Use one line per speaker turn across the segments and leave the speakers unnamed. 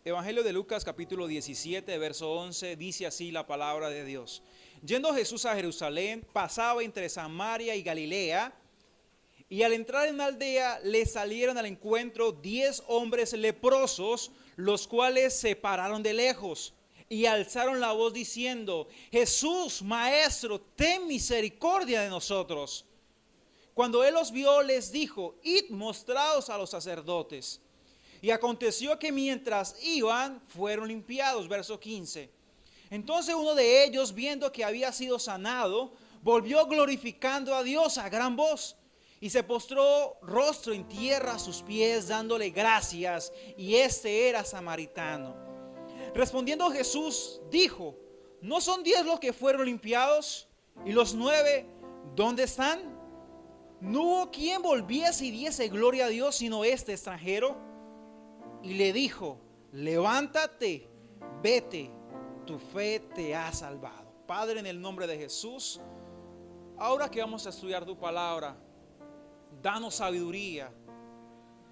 Evangelio de Lucas capítulo 17, verso 11, dice así la palabra de Dios. Yendo Jesús a Jerusalén, pasaba entre Samaria y Galilea, y al entrar en una aldea le salieron al encuentro 10 hombres leprosos, los cuales se pararon de lejos y alzaron la voz diciendo: Jesús, Maestro, ten misericordia de nosotros. Cuando él los vio, les dijo: Id, mostraos a los sacerdotes. Y aconteció que mientras iban, fueron limpiados. Verso 15. Entonces uno de ellos, viendo que había sido sanado, volvió glorificando a Dios a gran voz, y se postró rostro en tierra a sus pies, dándole gracias, y este era samaritano. Respondiendo Jesús, dijo: ¿no son 10 los que fueron limpiados? ¿Y los 9 dónde están? No hubo quien volviese y diese gloria a Dios, sino este extranjero. Y le dijo: levántate, vete, tu fe te ha salvado. Padre, en el nombre de Jesús, ahora que vamos a estudiar tu palabra, danos sabiduría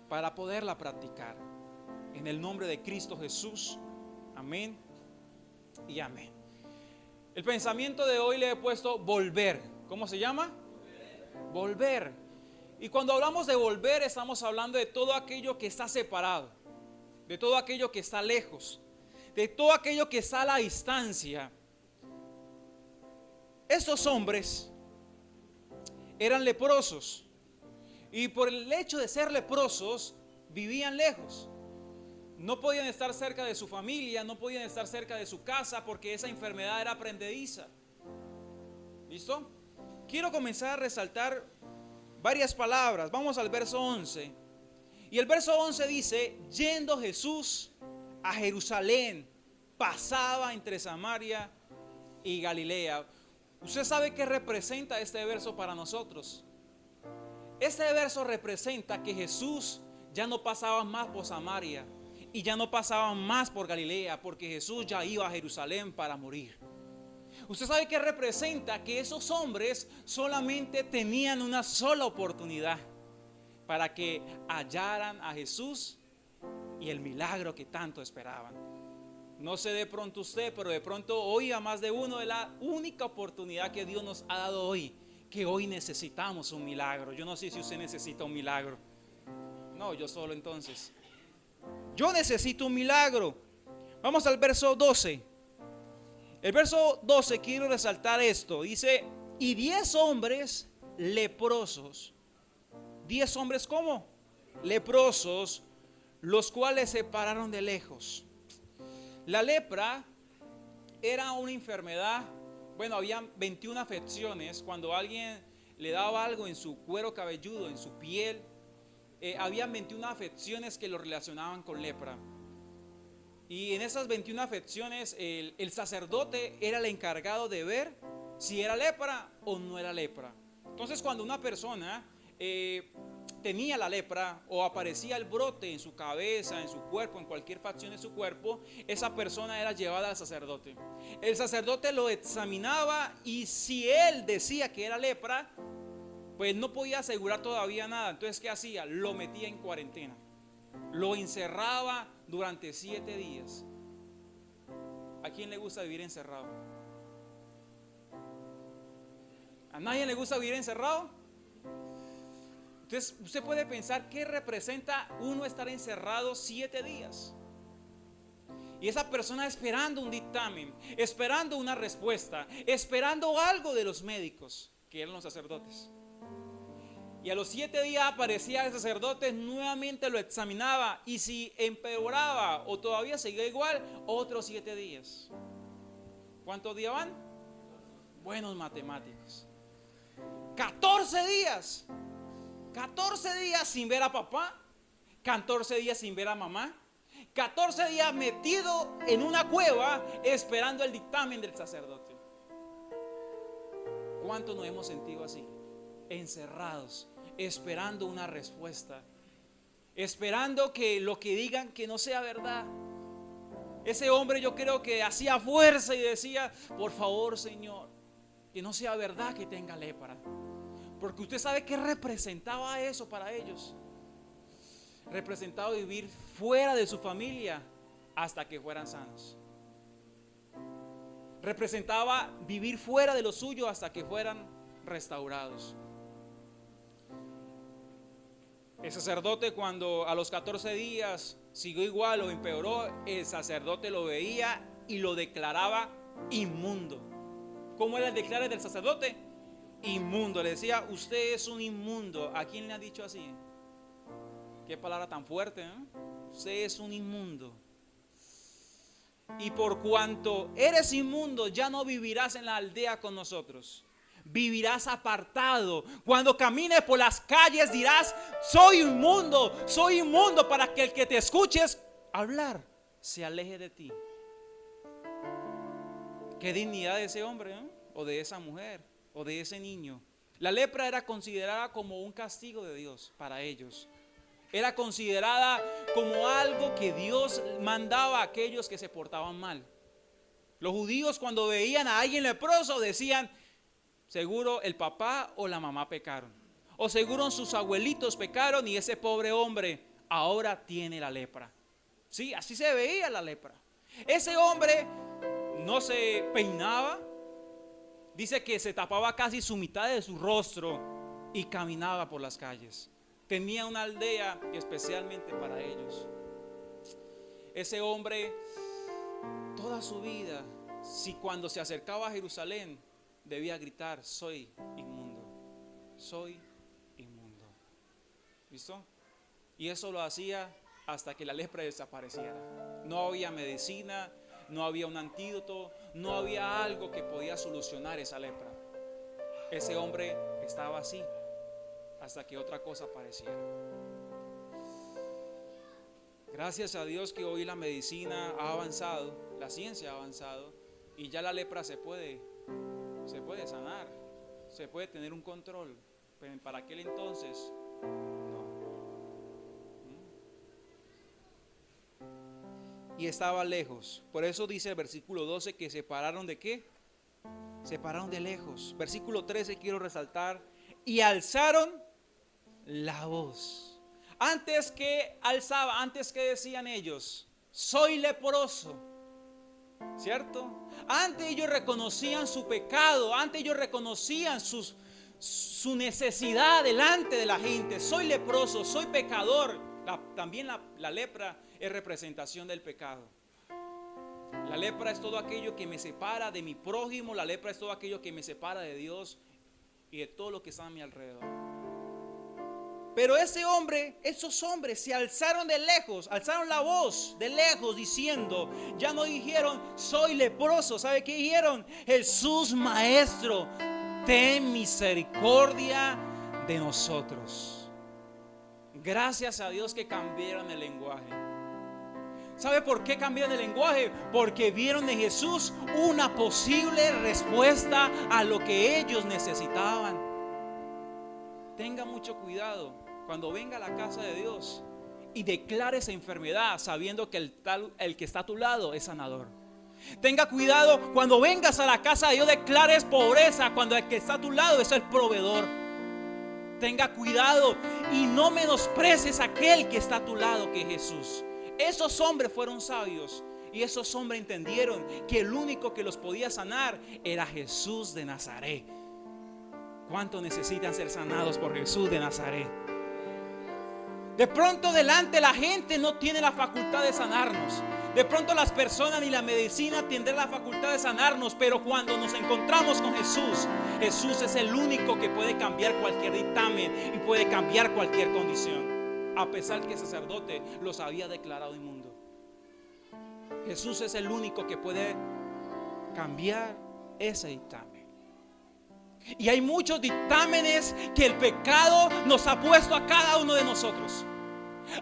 para poderla practicar. En el nombre de Cristo Jesús, amén y amén. El pensamiento de hoy le he puesto volver. ¿Cómo se llama? Volver. Y cuando hablamos de volver, estamos hablando de todo aquello que está separado, de todo aquello que está lejos, de todo aquello que está a la distancia. Estos hombres eran leprosos, y por el hecho de ser leprosos vivían lejos. No podían estar cerca de su familia, no podían estar cerca de su casa, porque esa enfermedad era prendediza. ¿Listo? Quiero comenzar a resaltar varias palabras. Vamos al verso 11. Y el verso 11 dice: yendo Jesús a Jerusalén, pasaba entre Samaria y Galilea. ¿Usted sabe qué representa este verso para nosotros? Este verso representa que Jesús ya no pasaba más por Samaria y ya no pasaba más por Galilea, porque Jesús ya iba a Jerusalén para morir. ¿Usted sabe qué representa? Que esos hombres solamente tenían una sola oportunidad para que hallaran a Jesús y el milagro que tanto esperaban. No sé de pronto usted, pero de pronto hoy a más de uno de la única oportunidad que Dios nos ha dado hoy, que hoy necesitamos un milagro. Yo no sé si usted necesita un milagro. No, yo solo entonces. Yo necesito un milagro. Vamos al verso 12. El verso 12 quiero resaltar esto. Dice: y 10 hombres leprosos. 10 hombres ¿cómo? Leprosos, los cuales se pararon de lejos. La lepra era una enfermedad. Bueno, había 21 afecciones. Cuando a alguien le daba algo en su cuero cabelludo, en su piel, había 21 afecciones que lo relacionaban con lepra. Y en esas 21 afecciones el sacerdote era el encargado de ver si era lepra o no era lepra. Entonces, cuando una persona tenía la lepra o aparecía el brote en su cabeza, en su cuerpo, en cualquier facción de su cuerpo, esa persona era llevada al sacerdote. El sacerdote lo examinaba, y si él decía que era lepra, pues no podía asegurar todavía nada. Entonces, ¿qué hacía? Lo metía en cuarentena, lo encerraba durante 7 días. ¿A quién le gusta vivir encerrado? ¿A nadie le gusta vivir encerrado? Entonces usted puede pensar qué representa uno estar encerrado 7 días. Y esa persona esperando un dictamen, esperando una respuesta, esperando algo de los médicos, que eran los sacerdotes. Y a los 7 días aparecía el sacerdote, nuevamente lo examinaba, y si empeoraba o todavía seguía igual, otros 7 días. ¿Cuántos días van? Buenos matemáticos. 14 días. 14 días sin ver a papá, 14 días sin ver a mamá, 14 días metido en una cueva esperando el dictamen del sacerdote. ¿Cuántos nos hemos sentido así? Encerrados, esperando una respuesta, esperando que lo que digan que no sea verdad. Ese hombre, yo creo que hacía fuerza y decía: por favor, Señor, que no sea verdad que tenga lepra. Porque usted sabe qué representaba eso para ellos. Representaba vivir fuera de su familia, hasta que fueran sanos. Representaba vivir fuera de lo suyo hasta que fueran restaurados. El sacerdote, cuando a los 14 días siguió igual o empeoró, el sacerdote lo veía y lo declaraba inmundo. ¿Cómo era el declare del sacerdote? Inmundo. Le decía, usted es un inmundo. ¿A quién le ha dicho así? Qué palabra tan fuerte, ¿eh? Usted es un inmundo. Y por cuanto eres inmundo, ya no vivirás en la aldea con nosotros. Vivirás apartado. Cuando camines por las calles dirás, soy inmundo, para que el que te escuches hablar se aleje de ti. Qué dignidad de ese hombre, ¿eh? O de esa mujer, o de ese niño. La lepra era considerada como un castigo de Dios para ellos. Era considerada como algo que Dios mandaba a aquellos que se portaban mal. Los judíos, cuando veían a alguien leproso, decían, seguro el papá o la mamá pecaron, o seguro sus abuelitos pecaron y ese pobre hombre ahora tiene la lepra. Sí, así se veía la lepra. Ese hombre no se peinaba, dice que se tapaba casi su mitad de su rostro y caminaba por las calles. Tenía una aldea especialmente para ellos. Ese hombre, toda su vida, si cuando se acercaba a Jerusalén, debía gritar, soy inmundo, soy inmundo. ¿Listo? Y eso lo hacía hasta que la lepra desapareciera. No había medicina, no había un antídoto, no había algo que podía solucionar esa lepra. Ese hombre estaba así hasta que otra cosa apareciera. Gracias a Dios que hoy la medicina ha avanzado, la ciencia ha avanzado y ya la lepra se puede sanar, se puede tener un control, pero para aquel entonces no. Y estaba lejos. Por eso dice el versículo 12 que se pararon de ¿qué? Se pararon de lejos. Versículo 13 quiero resaltar, y alzaron la voz. Antes que decían ellos, soy leproso, ¿cierto? Antes ellos reconocían su pecado, antes ellos reconocían su necesidad delante de la gente. Soy leproso, soy pecador. También la lepra es representación del pecado. La lepra es todo aquello que me separa de mi prójimo. La lepra es todo aquello que me separa de Dios y de todo lo que está a mi alrededor. Pero esos hombres se alzaron de lejos, alzaron la voz de lejos diciendo, ya no dijeron soy leproso. ¿Sabe qué dijeron? Jesús Maestro, ten misericordia de nosotros. Gracias a Dios que cambiaron el lenguaje. ¿Sabe por qué cambiaron el lenguaje? Porque vieron en Jesús una posible respuesta a lo que ellos necesitaban. Tenga mucho cuidado cuando venga a la casa de Dios y declare esa enfermedad sabiendo que el que está a tu lado es sanador. Tenga cuidado cuando vengas a la casa de Dios, declares pobreza cuando el que está a tu lado es el proveedor. Tenga cuidado y no menosprecies a aquel que está a tu lado, que es Jesús. Esos hombres fueron sabios y esos hombres entendieron que el único que los podía sanar era Jesús de Nazaret. ¿Cuántos necesitan ser sanados por Jesús de Nazaret? De pronto delante la gente no tiene la facultad de sanarnos. De pronto las personas ni la medicina tendrán la facultad de sanarnos. Pero cuando nos encontramos con Jesús, Jesús es el único que puede cambiar cualquier dictamen y puede cambiar cualquier condición. A pesar que el sacerdote los había declarado inmundo, Jesús es el único que puede cambiar ese dictamen. Y hay muchos dictámenes que el pecado nos ha puesto a cada uno de nosotros.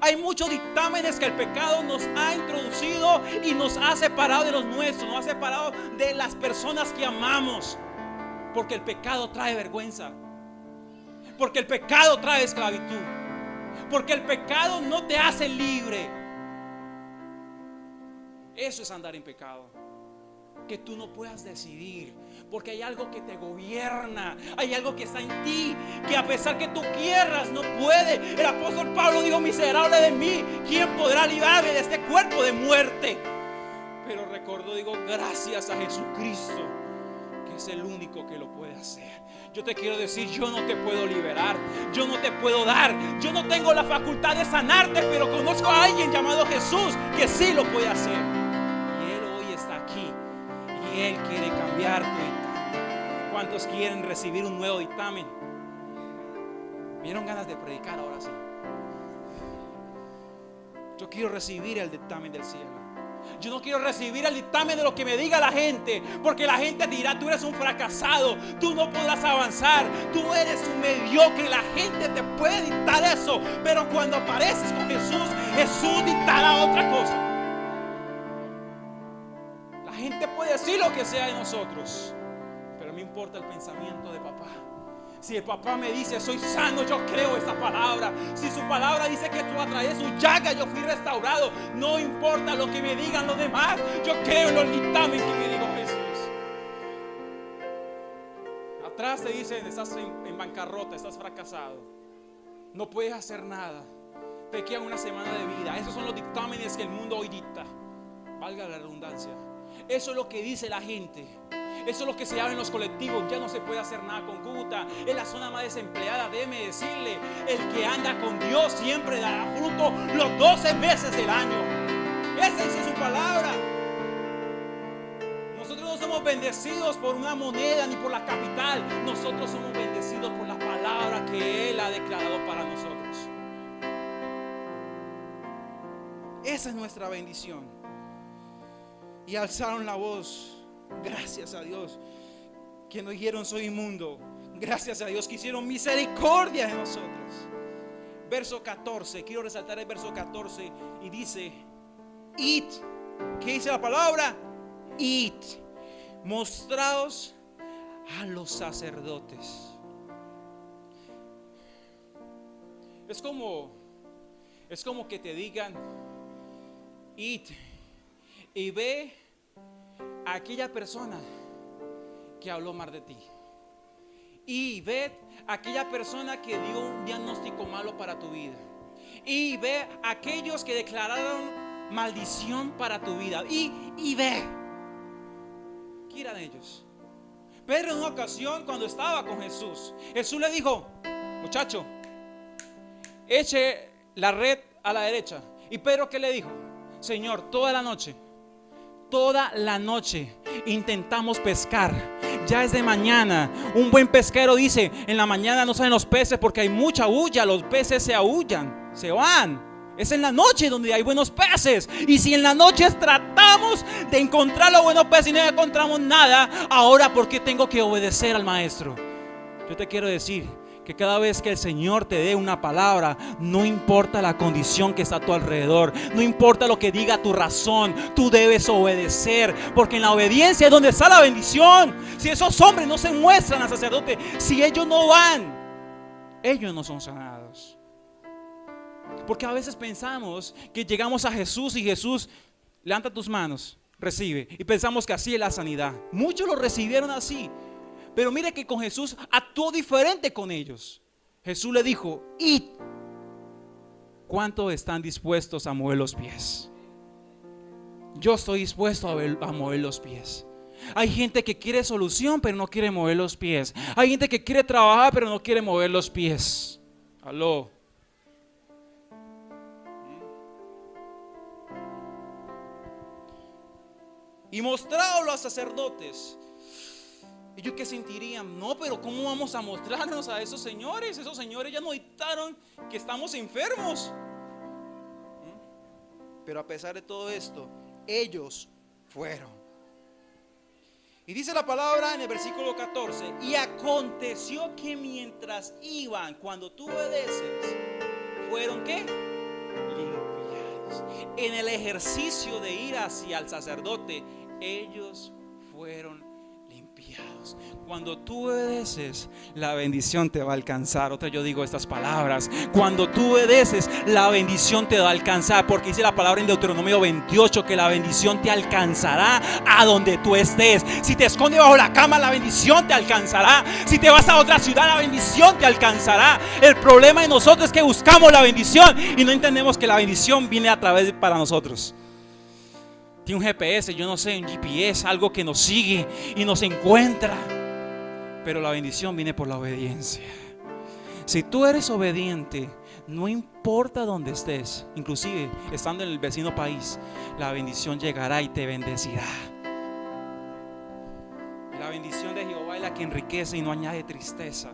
Hay muchos dictámenes que el pecado nos ha introducido y nos ha separado de los nuestros, nos ha separado de las personas que amamos. Porque el pecado trae vergüenza. Porque el pecado trae esclavitud. Porque el pecado no te hace libre. Eso es andar en pecado. Que tú no puedas decidir, porque hay algo que te gobierna, hay algo que está en ti, que a pesar que tú quieras no puede. El apóstol Pablo dijo, digo, miserable de mí, ¿quién podrá librarme de este cuerpo de muerte? Pero recuerdo, digo, gracias a Jesucristo, que es el único que lo puede hacer. Yo te quiero decir, yo no te puedo liberar, yo no te puedo dar, yo no tengo la facultad de sanarte, pero conozco a alguien llamado Jesús que sí lo puede hacer. Y Él hoy está aquí y Él quiere cambiar tu dictamen. ¿Cuántos quieren recibir un nuevo dictamen? Me dieron ganas de predicar ahora sí. Yo quiero recibir el dictamen del cielo. Yo no quiero recibir el dictamen de lo que me diga la gente, porque la gente te dirá, tú eres un fracasado, tú no podrás avanzar, tú eres un mediocre. La gente te puede dictar eso, pero cuando apareces con Jesús, Jesús dictará otra cosa. La gente puede decir lo que sea de nosotros, pero me importa el pensamiento de papá. Si el papá me dice soy sano, yo creo esa palabra. Si su palabra dice que tú a través de su llaga yo fui restaurado, no importa lo que me digan los demás, yo creo en los dictamen que me dijo Jesús. Atrás te dicen, estás en bancarrota, estás fracasado, no puedes hacer nada, te queda una semana de vida. Esos son los dictámenes que el mundo hoy dicta, valga la redundancia. Eso es lo que dice la gente. Eso es lo que se habla en los colectivos. Ya no se puede hacer nada con Cúcuta. Es la zona más desempleada. Déjeme decirle, el que anda con Dios siempre dará fruto los 12 meses del año. Esa es su palabra. Nosotros no somos bendecidos por una moneda ni por la capital. Nosotros somos bendecidos por la palabra que Él ha declarado para nosotros. Esa es nuestra bendición. Y alzaron la voz. Gracias a Dios que no dijeron soy inmundo. Gracias a Dios que hicieron misericordia de nosotros. Verso 14, quiero resaltar el verso 14 y dice: id, ¿qué dice la palabra? Id, mostraos a los sacerdotes. Es como que te digan: id y ve a aquella persona que habló mal de ti, y ve a aquella persona que dio un diagnóstico malo para tu vida, y ve a aquellos que declararon maldición para tu vida, y ve. ¿Qué eran ellos? Pedro, en una ocasión, cuando estaba con Jesús, Jesús le dijo: muchacho, eche la red a la derecha. Y Pedro, ¿qué le dijo? Señor, toda la noche intentamos pescar, ya es de mañana. Un buen pesquero dice: en la mañana no salen los peces porque hay mucha bulla, los peces se aúllan, se van. Es en la noche donde hay buenos peces. Y si en la noche tratamos de encontrar los buenos peces y no encontramos nada, ahora ¿por qué tengo que obedecer al maestro? Yo te quiero decir que cada vez que el Señor te dé una palabra, no importa la condición que está a tu alrededor, no importa lo que diga tu razón, tú debes obedecer, porque en la obediencia es donde está la bendición. Si esos hombres no se muestran al sacerdote, si ellos no van, ellos no son sanados. Porque a veces pensamos que llegamos a Jesús y Jesús, levanta tus manos, recibe, y pensamos que así es la sanidad. Muchos lo recibieron así. Pero mire que con Jesús actuó diferente con ellos. Jesús le dijo: id. ¿Cuántos están dispuestos a mover los pies? Yo estoy dispuesto a mover los pies. Hay gente que quiere solución pero no quiere mover los pies. Hay gente que quiere trabajar pero no quiere mover los pies. Aló. Y mostraos a los sacerdotes. ¿Ellos qué sentirían? No, pero ¿cómo vamos a mostrarnos a esos señores? Esos señores ya nos dictaron que estamos enfermos. Pero a pesar de todo esto, ellos fueron. Y dice la palabra en el versículo 14: y aconteció que mientras iban, cuando tú obedeces, fueron ¿qué? Limpiados. En el ejercicio de ir hacia el sacerdote, ellos fueron limpiados. piados. Cuando tú obedeces, la bendición te va a alcanzar. Otra, yo digo estas palabras: cuando tú obedeces, la bendición te va a alcanzar, porque dice la palabra en Deuteronomio 28 que la bendición te alcanzará a donde tú estés. Si te escondes bajo la cama, la bendición te alcanzará. Si te vas a otra ciudad, la bendición te alcanzará. El problema de nosotros es que buscamos la bendición y no entendemos que la bendición viene a través para nosotros. Tiene un GPS, yo no sé, un GPS, algo que nos sigue y nos encuentra. Pero la bendición viene por la obediencia. Si tú eres obediente, no importa dónde estés, inclusive estando en el vecino país, la bendición llegará y te bendecirá. La bendición de Jehová es la que enriquece y no añade tristeza.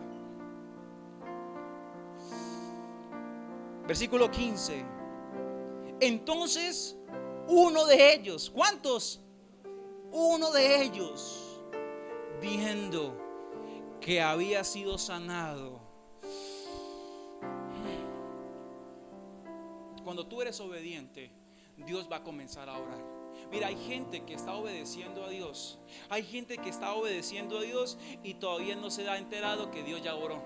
Versículo 15. Entonces uno de ellos, ¿cuántos? Uno de ellos, viendo que había sido sanado. Cuando tú eres obediente, Dios va a comenzar a orar. Mira, hay gente que está obedeciendo a Dios. Hay gente que está obedeciendo a Dios y todavía no se ha enterado que Dios ya oró.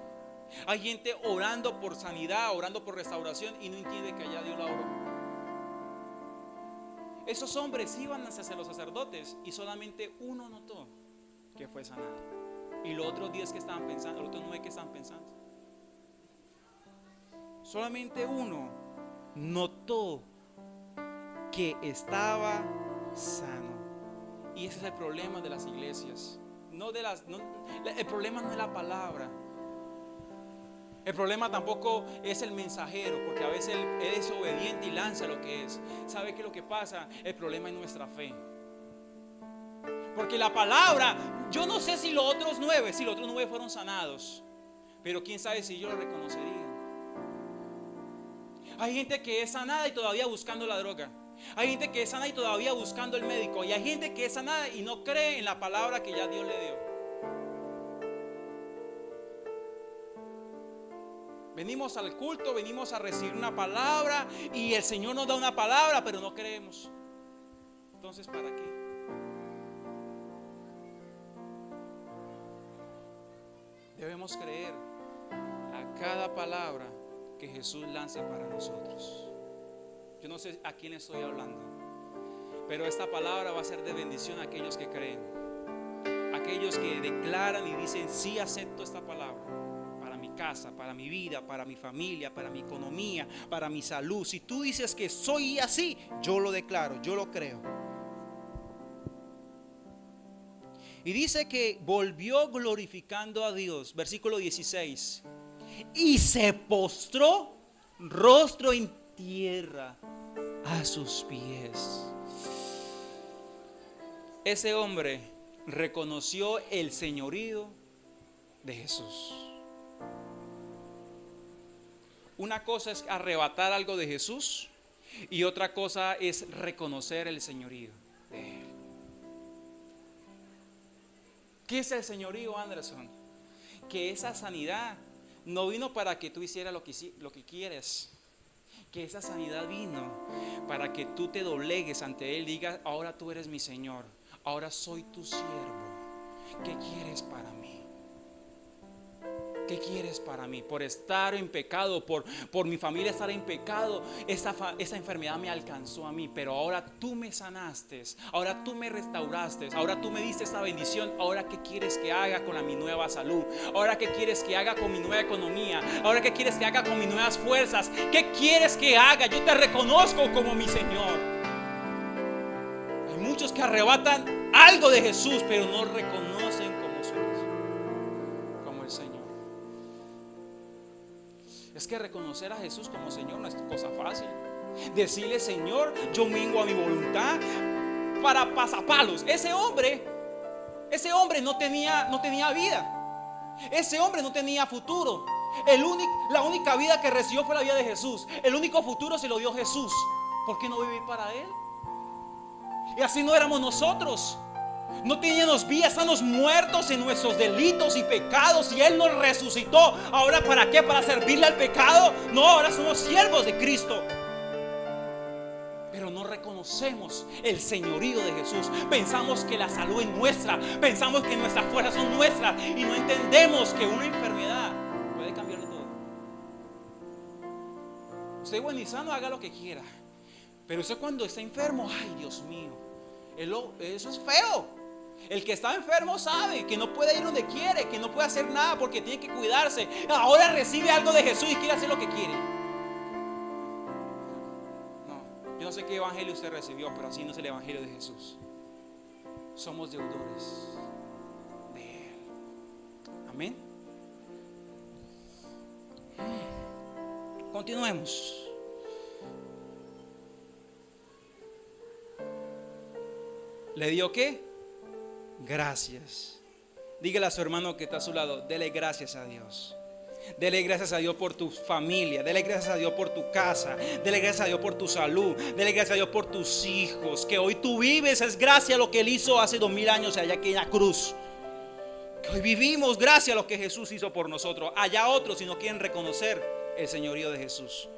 Hay gente orando por sanidad, orando por restauración y no entiende que allá Dios la oró. Esos hombres iban hacia los sacerdotes y solamente uno notó que fue sanado. Y los otros 10 que estaban pensando, los otros 9 que estaban pensando. Solamente uno notó que estaba sano. Y ese es el problema de las iglesias. El problema no es la palabra. El problema tampoco es el mensajero, porque a veces él es obediente y lanza lo que es. ¿Sabe qué es lo que pasa? El problema es nuestra fe. Porque la palabra, yo no sé si los otros 9 fueron sanados, pero quién sabe si yo lo reconocería. Hay gente que es sanada y todavía buscando la droga. Hay gente que es sanada y todavía buscando el médico. Y hay gente que es sanada y no cree en la palabra que ya Dios le dio. Venimos al culto, venimos a recibir una palabra y el Señor nos da una palabra, pero no creemos. Entonces, ¿para qué? Debemos creer a cada palabra que Jesús lance para nosotros. Yo no sé a quién estoy hablando, pero esta palabra va a ser de bendición a aquellos que creen, aquellos que declaran y dicen: sí, acepto esta palabra para mi casa, para mi vida, para mi familia, para mi economía, para mi salud. Si tú dices que soy así, yo lo declaro, yo lo creo. Y dice que volvió glorificando a Dios. Versículo 16. Y se postró rostro en tierra a sus pies. Ese hombre reconoció el señorío de Jesús. Una cosa es arrebatar algo de Jesús y otra cosa es reconocer el señorío de Él. ¿Qué es el señorío, Anderson? Que esa sanidad no vino para que tú hicieras lo que quieres. Que esa sanidad vino para que tú te doblegues ante Él y digas: ahora tú eres mi Señor, ahora soy tu siervo. ¿Qué quieres para mí? ¿Qué quieres para mí? Por estar en pecado, por mi familia estar en pecado, esa enfermedad me alcanzó a mí, pero ahora tú me sanaste, ahora tú me restauraste, ahora tú me diste esa bendición. Ahora ¿qué quieres que haga con mi nueva salud? Ahora ¿qué quieres que haga con mi nueva economía? Ahora ¿qué quieres que haga con mis nuevas fuerzas? ¿Qué quieres que haga? Yo te reconozco como mi Señor. Hay muchos que arrebatan algo de Jesús, pero no reconocen como el Señor. Es que reconocer a Jesús como Señor no es cosa fácil. Decirle: Señor, yo mingo a mi voluntad para pasapalos. Ese hombre no tenía vida. Ese hombre no tenía futuro. La única vida que recibió fue la vida de Jesús. El único futuro se lo dio Jesús. ¿Por qué no vivir para Él? Y así no éramos nosotros. No teníamos vida, estamos muertos en nuestros delitos y pecados y Él nos resucitó. ¿Ahora para qué? ¿Para servirle al pecado? No, ahora somos siervos de Cristo. pero no reconocemos el señorío de Jesús. Pensamos que la salud es nuestra, pensamos que nuestras fuerzas son nuestras y no entendemos que una enfermedad puede cambiarlo todo. Usted buen y sano, haga lo que quiera, pero usted cuando está enfermo, ay Dios mío, eso es feo. El que está enfermo sabe que no puede ir donde quiere, que no puede hacer nada porque tiene que cuidarse. Ahora recibe algo de Jesús y quiere hacer lo que quiere. No, yo no sé qué evangelio usted recibió, pero así no es el evangelio de Jesús. Somos deudores de Él. Amén. Continuemos. ¿Le dio qué? Gracias. Dígale a su hermano que está a su lado, dele gracias a Dios. Dele gracias a Dios por tu familia, dele gracias a Dios por tu casa, dele gracias a Dios por tu salud, dele gracias a Dios por tus hijos. Que hoy tú vives es gracias a lo que Él hizo hace 2000 años allá aquí en la cruz. Que hoy vivimos gracias a lo que Jesús hizo por nosotros. Allá otros si no quieren reconocer el señorío de Jesús.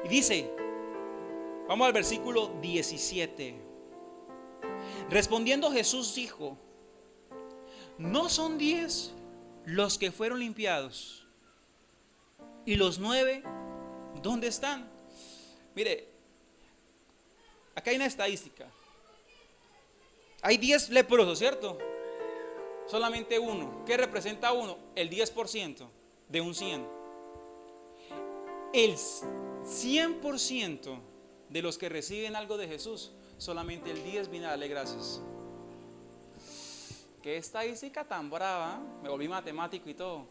Y dice, vamos al versículo 17. Respondiendo Jesús dijo: ¿no son 10 los que fueron limpiados? ¿Y los 9 dónde están? Mire, acá hay una estadística. Hay 10 leprosos, ¿cierto? Solamente uno. ¿Qué representa uno? El 10% de un 100. El 100% de los que reciben algo de Jesús, solamente el 10 viene a darle gracias. Qué estadística tan brava, ¿eh? Me volví matemático y todo.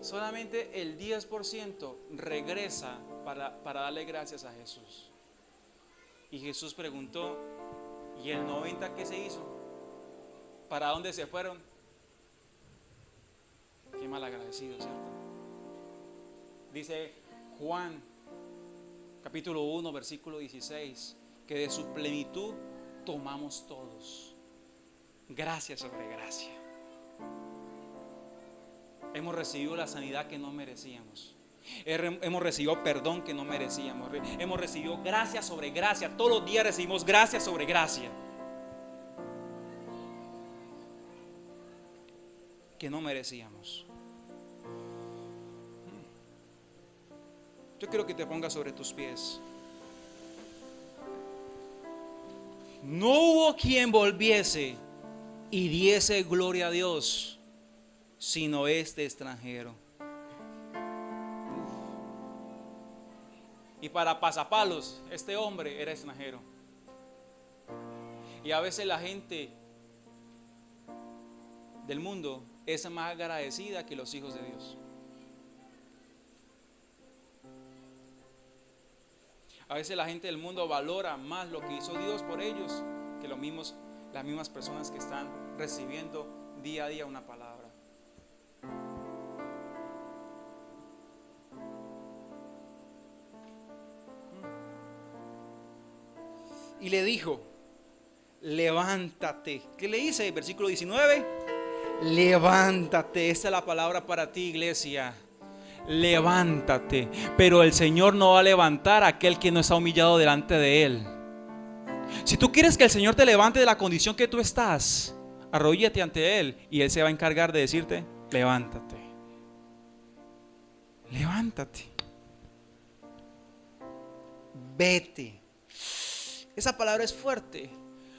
Solamente el 10% regresa para darle gracias a Jesús. Y Jesús preguntó: ¿y el 90% qué se hizo? ¿Para dónde se fueron? Qué mal agradecido, ¿cierto? Dice Juan capítulo 1 versículo 16, que de su plenitud tomamos todos, gracia sobre gracia. Hemos recibido la sanidad que no merecíamos, hemos recibido perdón que no merecíamos, hemos recibido gracia sobre gracia. Todos los días recibimos gracia sobre gracia que no merecíamos. Yo quiero que te pongas sobre tus pies. No hubo quien volviese y diese gloria a Dios, sino este extranjero. Y para pasapalos, este hombre era extranjero. Y a veces la gente del mundo es más agradecida que los hijos de Dios. A veces la gente del mundo valora más lo que hizo Dios por ellos que las mismas personas que están recibiendo día a día una palabra. Y le dijo: levántate. ¿Qué le dice? Versículo 19. Levántate. Esta es la palabra para ti, iglesia. Levántate. Pero el Señor no va a levantar a aquel que no está humillado delante de Él. Si tú quieres que el Señor te levante de la condición que tú estás, arrodíllate ante Él y Él se va a encargar de decirte: levántate. Levántate. Vete. Esa palabra es fuerte,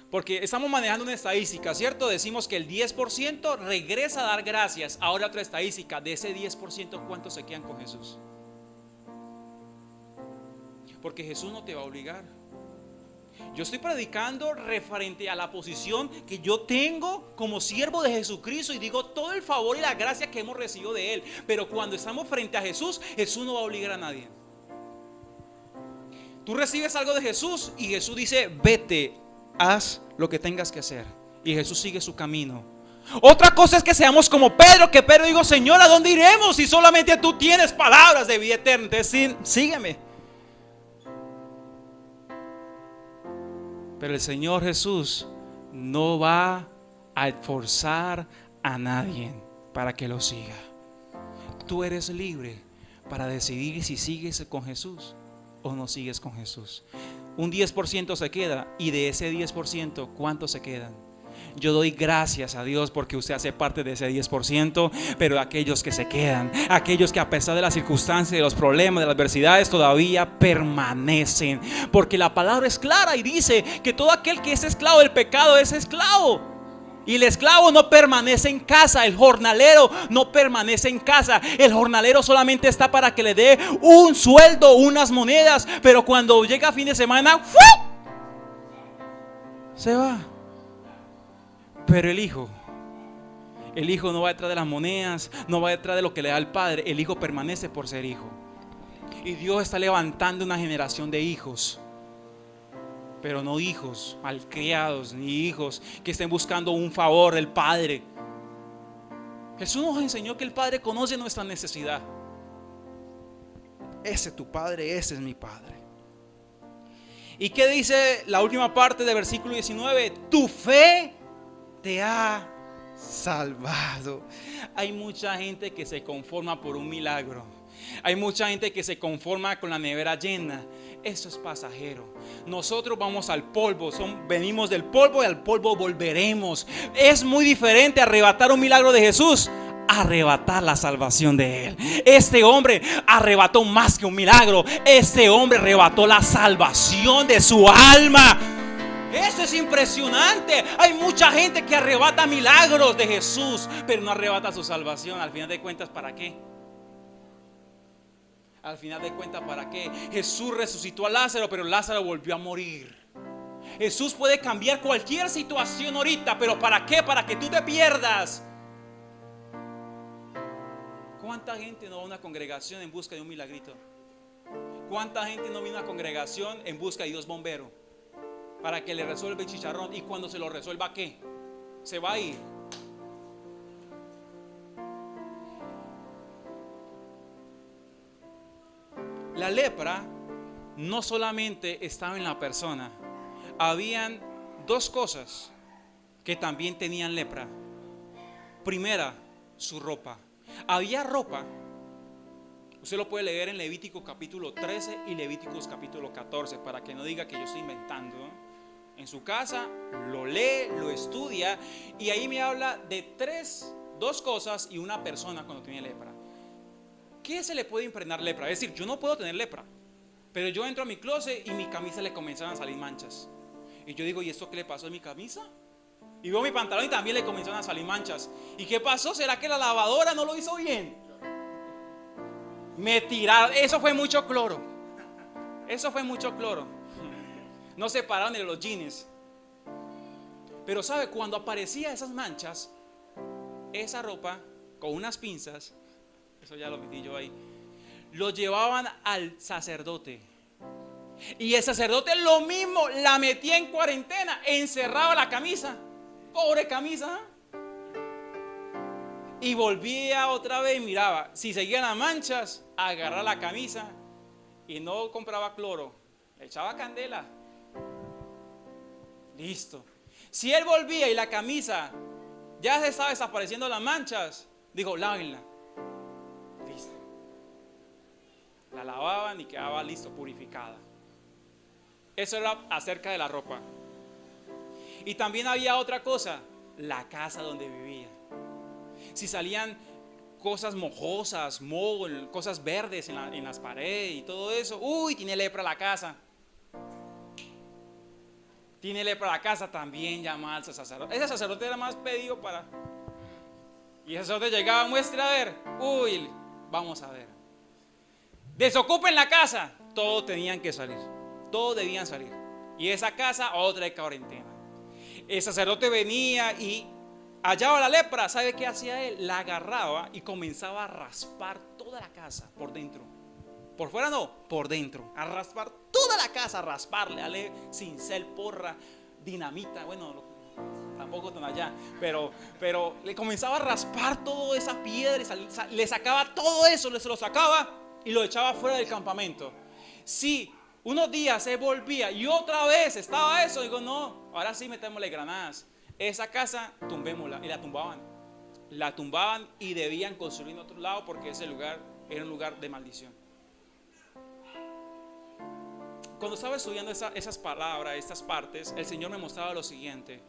porque estamos manejando una estadística, ¿cierto? Decimos que el 10% regresa a dar gracias. Ahora otra estadística: de ese 10%, ¿cuántos se quedan con Jesús? Porque Jesús no te va a obligar. Yo estoy predicando referente a la posición que yo tengo como siervo de Jesucristo y digo todo el favor y la gracia que hemos recibido de Él. Pero cuando estamos frente a Jesús, Jesús no va a obligar a nadie. Tú recibes algo de Jesús y Jesús dice: vete, haz lo que tengas que hacer. Y Jesús sigue su camino. Otra cosa es que seamos como Pedro, que Pedro dijo: Señor, ¿a dónde iremos si solamente tú tienes palabras de vida eterna? Entonces, sígueme. Pero el Señor Jesús no va a forzar a nadie para que lo siga. Tú eres libre para decidir si sigues con Jesús o no sigues con Jesús. Un 10% se queda, y de ese 10%, ¿cuántos se quedan? Yo doy gracias a Dios porque usted hace parte de ese 10%, pero aquellos que se quedan, aquellos que a pesar de las circunstancias, de los problemas, de las adversidades, todavía permanecen, porque la palabra es clara y dice que todo aquel que es esclavo del pecado es esclavo. Y el esclavo no permanece en casa, el jornalero no permanece en casa. El jornalero solamente está para que le dé un sueldo, unas monedas, pero cuando llega fin de semana, ¡fu! Se va. Pero el hijo no va detrás de las monedas, no va detrás de lo que le da el padre. El hijo permanece por ser hijo. Y Dios está levantando una generación de hijos, pero no hijos malcriados, ni hijos que estén buscando un favor del Padre. Jesús nos enseñó que el Padre conoce nuestra necesidad. Ese es tu Padre, ese es mi Padre. ¿Y qué dice la última parte del versículo 19? Tu fe te ha salvado. Hay mucha gente que se conforma por un milagro. Hay mucha gente que se conforma con la nevera llena. Eso es pasajero. Nosotros vamos al polvo, venimos del polvo y al polvo volveremos. Es muy diferente arrebatar un milagro de Jesús, arrebatar la salvación de Él. Este hombre arrebató más que un milagro. Este hombre arrebató la salvación de su alma. Eso es impresionante. Hay mucha gente que arrebata milagros de Jesús, pero no arrebata su salvación. Al final de cuentas, ¿para qué? Al final de cuentas, ¿para qué? Jesús resucitó a Lázaro, pero Lázaro volvió a morir. Jesús puede cambiar cualquier situación ahorita, pero ¿para qué? Para que tú te pierdas. ¿Cuánta gente no va a una congregación en busca de un milagrito? ¿Cuánta gente no viene a una congregación en busca de Dios bombero para que le resuelva el chicharrón? Y cuando se lo resuelva, ¿qué? Se va a ir. La lepra no solamente estaba en la persona. Habían dos cosas que también tenían lepra. Primera, su ropa. Había ropa. Usted lo puede leer en Levítico capítulo 13 y Levíticos capítulo 14, para que no diga que yo estoy inventando. En su casa lo lee, lo estudia, y ahí me habla de dos cosas y una persona cuando tiene lepra. ¿Qué se le puede impregnar lepra? Es decir, yo no puedo tener lepra, pero yo entro a mi closet y mi camisa le comienzan a salir manchas. Y yo digo, ¿y esto qué le pasó a mi camisa? Y veo mi pantalón y también le comenzaron a salir manchas. ¿Y qué pasó? ¿Será que la lavadora no lo hizo bien? Me tiraron. Eso fue mucho cloro. Eso fue mucho cloro. No se pararon de los jeans. Pero ¿sabe? Cuando aparecían esas manchas, esa ropa con unas pinzas, eso ya lo metí yo ahí, lo llevaban al sacerdote. Y el sacerdote lo mismo, la metía en cuarentena, encerraba la camisa, pobre camisa, y volvía otra vez y miraba. Si seguían las manchas, agarraba la camisa y no compraba cloro, le echaba candela, listo. Si él volvía y la camisa ya se estaba desapareciendo las manchas, dijo, lávenla. Listo. La lavaban y quedaba listo, purificada. Eso era acerca de la ropa. Y también había otra cosa, la casa donde vivía. Si salían cosas mojosas, cosas verdes en las paredes y todo eso, uy, tiene lepra la casa. Tiene lepra la casa, también llamaba al sacerdote. Ese sacerdote era más pedido para... Y el sacerdote llegaba, muestra a ver, uy, vamos a ver. Desocupen la casa, todos tenían que salir. Todos debían salir. Y esa casa, otra de cuarentena. El sacerdote venía y hallaba la lepra. ¿Sabe qué hacía él? La agarraba y comenzaba a raspar toda la casa por dentro. Por fuera no, por dentro. A raspar toda la casa, a rasparle, darle cincel, porra, dinamita. Bueno, tampoco tan allá. Pero le comenzaba a raspar toda esa piedra. Le sacaba todo eso, se lo sacaba y lo echaba fuera del campamento. Sí. Unos días se volvía y otra vez estaba eso. Digo, no, ahora sí metémosle granadas. Esa casa tumbémosla. Y la tumbaban y debían construir en otro lado porque ese lugar era un lugar de maldición. Cuando estaba estudiando esas palabras, estas partes, el Señor me mostraba lo siguiente.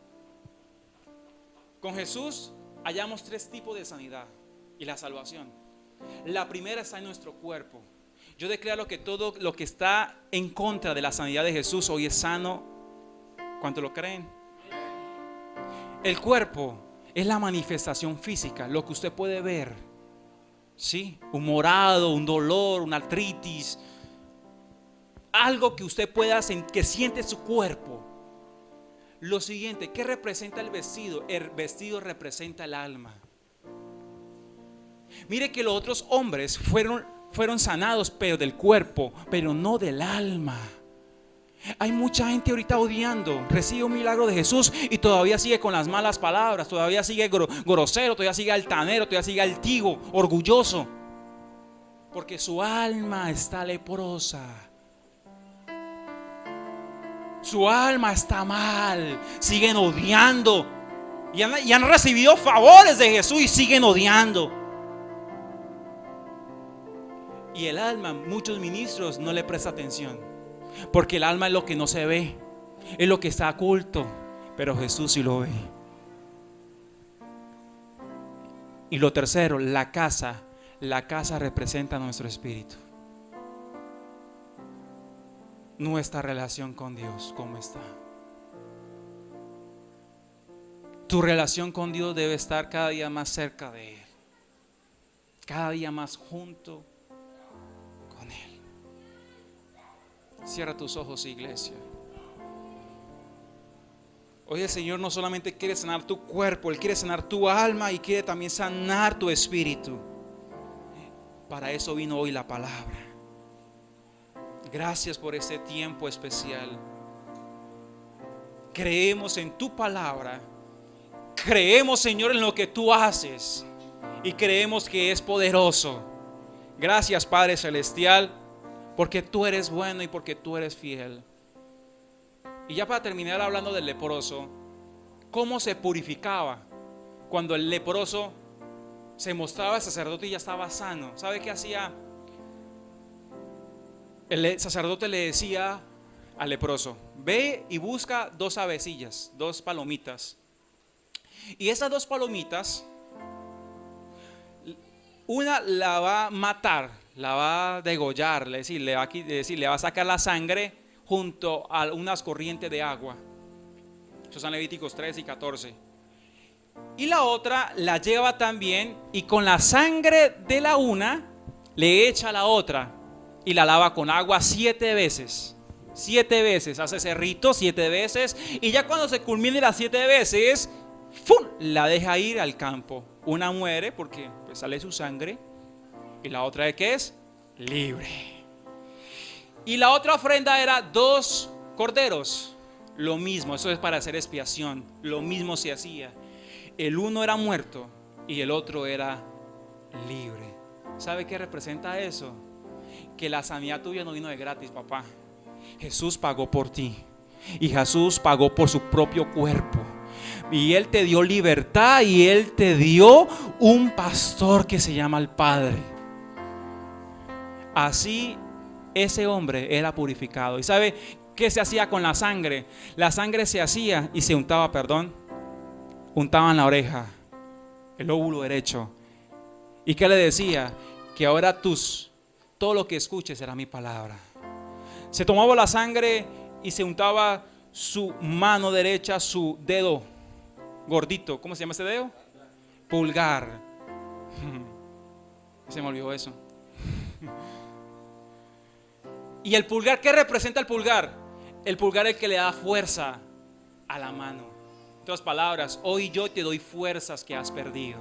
Con Jesús hallamos 3 tipos de sanidad y la salvación. La primera está en nuestro cuerpo. Yo declaro que todo lo que está en contra de la sanidad de Jesús hoy es sano. ¿Cuánto lo creen? El cuerpo es la manifestación física, lo que usted puede ver. ¿Sí? Un morado, un dolor, una artritis, algo que usted pueda sentir, que siente su cuerpo. Lo siguiente, ¿qué representa el vestido? El vestido representa el alma. Mire que los otros hombres fueron sanados, pero del cuerpo, pero no del alma. Hay mucha gente ahorita odiando, recibe un milagro de Jesús y todavía sigue con las malas palabras, todavía sigue grosero, todavía sigue altanero, todavía sigue altivo, orgulloso, porque su alma está leprosa. Su alma está mal, siguen odiando y han recibido favores de Jesús y siguen odiando. Y el alma, muchos ministros no le prestan atención, porque el alma es lo que no se ve, es lo que está oculto, pero Jesús sí lo ve. Y lo tercero, la casa representa nuestro espíritu. Nuestra relación con Dios, ¿cómo está? Tu relación con Dios debe estar cada día más cerca de Él, cada día más junto con Él. Cierra tus ojos, iglesia. Hoy el Señor no solamente quiere sanar tu cuerpo, Él quiere sanar tu alma y quiere también sanar tu espíritu. Para eso vino hoy la palabra. Gracias por este tiempo especial. Creemos en tu palabra. Creemos, Señor, en lo que tú haces. Y creemos que es poderoso. Gracias, Padre Celestial, porque tú eres bueno y porque tú eres fiel. Y ya para terminar hablando del leproso, ¿cómo se purificaba? Cuando el leproso se mostraba al sacerdote y ya estaba sano. ¿Sabe qué hacía? El sacerdote le decía al leproso: ve y busca 2 avecillas, 2 palomitas. Y esas 2 palomitas, una la va a matar, la va a degollar, le va a sacar la sangre junto a unas corrientes de agua. Eso son Levíticos 13 y 14. Y la otra la lleva también y con la sangre de la una le echa a la otra y la lava con agua 7 veces. 7 veces, hace ese rito 7 veces. Y ya cuando se culmine las 7 veces, ¡fum!, la deja ir al campo. Una muere porque pues sale su sangre. Y la otra ¿de qué es? Libre. Y la otra ofrenda era 2 corderos. Lo mismo, eso es para hacer expiación. Lo mismo se hacía. El uno era muerto y el otro era libre. ¿Sabe qué representa eso? Que la sanidad tuya no vino de gratis, papá. Jesús pagó por ti. Y Jesús pagó por su propio cuerpo. Y Él te dio libertad y Él te dio un pastor que se llama el Padre. Así ese hombre era purificado. ¿Y sabe qué se hacía con la sangre? La sangre se hacía y se untaba, untaban la oreja, el lóbulo derecho. ¿Y qué le decía? Que ahora todo lo que escuches será mi palabra. Se tomaba la sangre y se untaba su mano derecha, su dedo gordito. ¿Cómo se llama ese dedo? Pulgar. Se me olvidó eso. ¿Y el pulgar qué representa el pulgar? El pulgar es el que le da fuerza a la mano. En otras palabras, hoy yo te doy fuerzas que has perdido.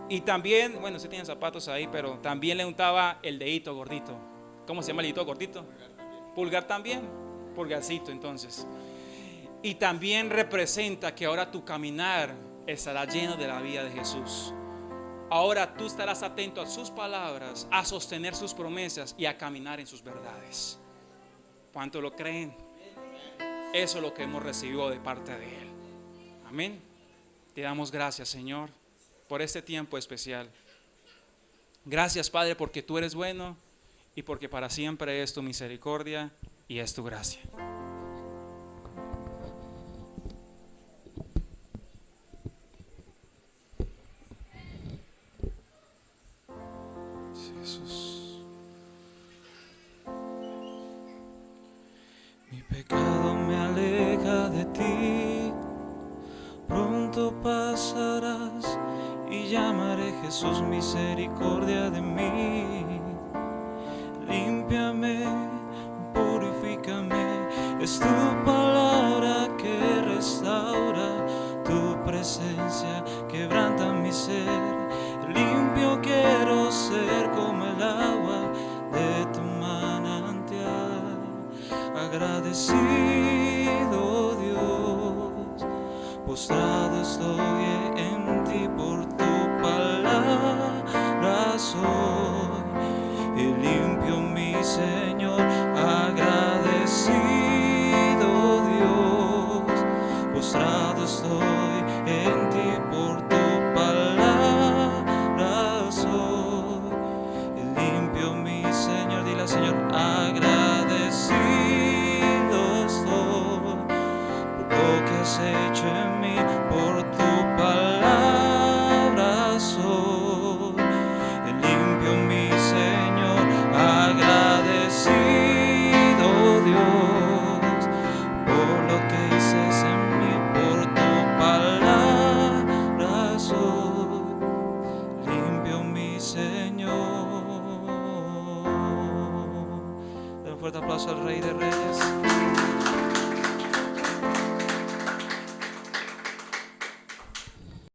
Y también, bueno, sí tienen zapatos ahí, pero también le untaba el dedito gordito. ¿Cómo se llama el dedito gordito? Pulgar también. Pulgarcito, entonces. Y también representa que ahora tu caminar estará lleno de la vida de Jesús. Ahora tú estarás atento a sus palabras, a sostener sus promesas y a caminar en sus verdades. ¿Cuánto lo creen? Eso es lo que hemos recibido de parte de Él. Amén. Te damos gracias, Señor, por este tiempo especial. Gracias, Padre, porque tú eres bueno y porque para siempre es tu misericordia y es tu gracia. Jesús. Mi pecado me aleja de ti, pronto pasarás y llamaré, Jesús, misericordia de mí. Límpiame, purifícame, es tu palabra que restaura, tu presencia quebranta mi ser. Limpio quiero ser como el agua de tu manantial. Agradecido, Dios, postrado estoy en ti, por tu palabra soy y limpio, mi Señor. Agradecido, Dios, postrado estoy en ti, por tu palabra soy y limpio, mi Señor. Dile al Señor, agradecido estoy por lo que has hecho en mí, por tu palabra soy y limpio, mi Señor. Agradecido, Dios, por lo que haces en mí, por tu palabra soy limpio, mi Señor. Den un fuerte aplauso al Rey de Reyes.